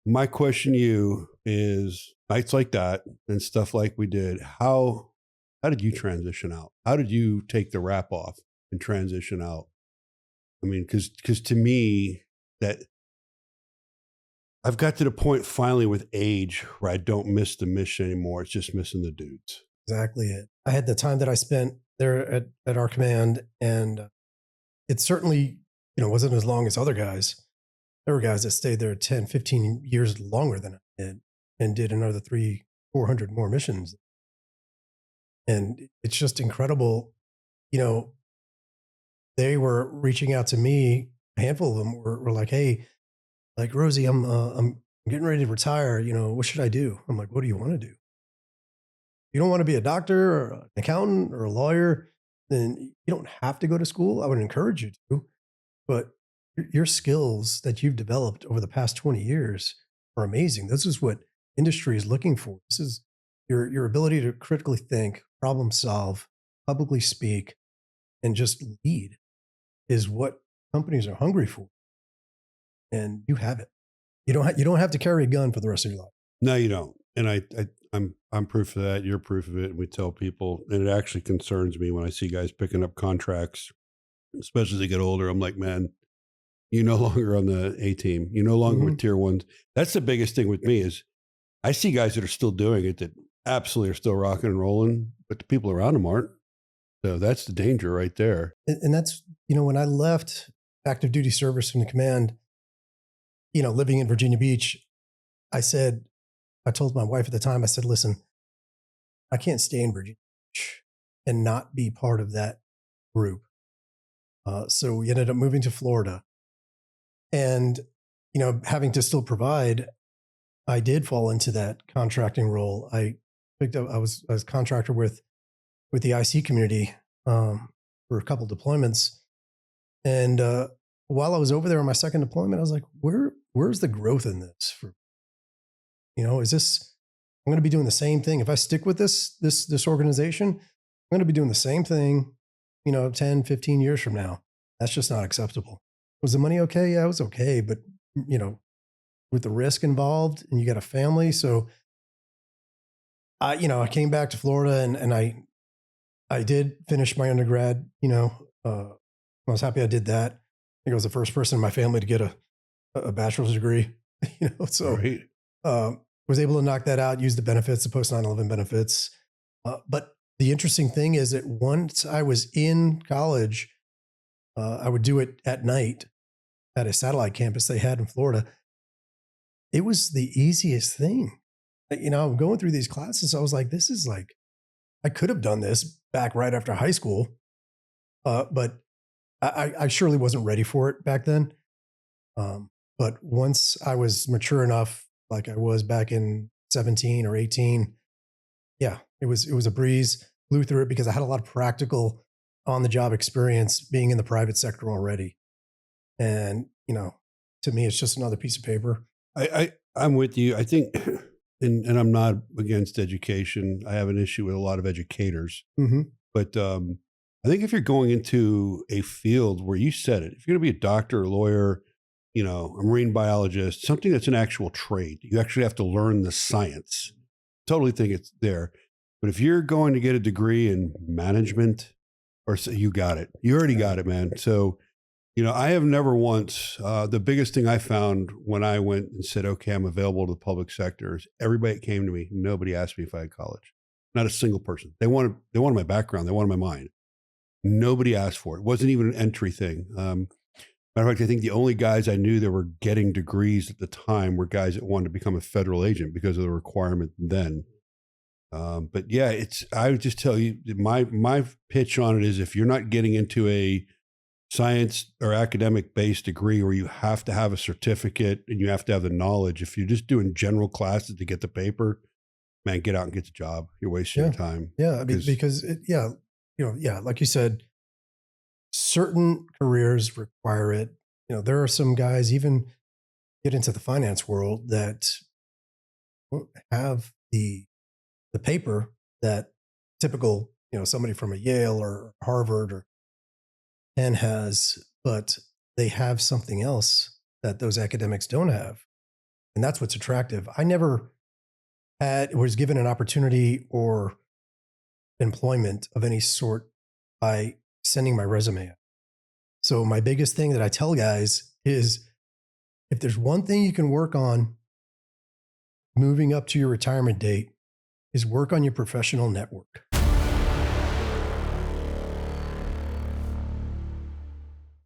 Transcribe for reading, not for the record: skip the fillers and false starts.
My question to you is nights like that and stuff like we did, how did you transition out? How did you take the wrap off and transition out? I mean, because to me, that I've got to the point finally with age where I don't miss the mission anymore. It's just missing the dudes. Exactly it. I had the time that I spent there at our command, and it certainly, wasn't as long as other guys. There were guys that stayed there 10, 15 years longer than I did and did another 400 more missions. And it's just incredible. You know, they were reaching out to me. A handful of them were like, "Hey, like Rosie, I'm getting ready to retire. What should I do?" I'm like, "What do you want to do? You don't want to be a doctor or an accountant or a lawyer, then you don't have to go to school. I would encourage you to, but your skills that you've developed over the past 20 years are amazing. This is what industry is looking for. This is your ability to critically think, problem solve, publicly speak, and just lead is what companies are hungry for. And you have it. You don't have to carry a gun for the rest of your life." No, you don't. And I'm proof of that. You're proof of it. And we tell people, and it actually concerns me when I see guys picking up contracts, especially as they get older. I'm like, man, you no longer on the A team. You no longer with Mhm. tier ones. That's the biggest thing with me is I see guys that are still doing it that absolutely are still rocking and rolling, but the people around them aren't. So that's the danger right there. And that's, when I left active duty service from the command, living in Virginia Beach, I told my wife at the time, I said, "Listen, I can't stay in Virginia Beach and not be part of that group." So we ended up moving to Florida, and having to still provide, I did fall into that contracting role. I picked up. I was a contractor with the IC community for a couple deployments, and while I was over there on my second deployment, I was like, "Where's the growth in this? Is this? I'm going to be doing the same thing if I stick with this organization. I'm going to be doing the same thing, 10, 15 years from now. That's just not acceptable." Was the money okay? Yeah, it was okay, but you know, with the risk involved, and you got a family, so I came back to Florida, and I did finish my undergrad. I was happy I did that. I think I was the first person in my family to get a bachelor's degree. So Right. was able to knock that out, use the benefits, the post 9/11 benefits. But the interesting thing is that once I was in college, I would do it at night at a satellite campus they had in Florida. It was the easiest thing. I'm going through these classes. I was like, this is like, I could have done this back right after high school, but I surely wasn't ready for it back then. But once I was mature enough, like I was back in 17 or 18, yeah, it was a breeze. Flew through it because I had a lot of practical on the job experience being in the private sector already. And, to me, it's just another piece of paper. I'm with you. I think, and I'm not against education. I have an issue with a lot of educators, Hmm. but I think if you're going into a field where you said it, if you're going to be a doctor, a lawyer, a marine biologist, something that's an actual trade, you actually have to learn the science. Totally think it's there. But if you're going to get a degree in management, or so, you got it. You already got it, man. So I have never once, the biggest thing I found when I went and said, okay, I'm available to the public sector is everybody that came to me, nobody asked me if I had college. Not a single person. They wanted my background. They wanted my mind. Nobody asked for it. It wasn't even an entry thing. Matter of fact, I think the only guys I knew that were getting degrees at the time were guys that wanted to become a federal agent because of the requirement then. But yeah, I would just tell you, my pitch on it is if you're not getting into a science or academic based degree where you have to have a certificate and you have to have the knowledge, if you're just doing general classes to get the paper, man, get out and get the job. You're wasting Yeah. your time. Yeah. I mean, Because because yeah, like you said, certain careers require it. There are some guys even get into the finance world that won't have the paper that typical, somebody from a Yale or Harvard or Penn has, but they have something else that those academics don't have. And that's what's attractive. I never was given an opportunity or employment of any sort by sending my resume out. So my biggest thing that I tell guys is if there's one thing you can work on moving up to your retirement date is work on your professional network.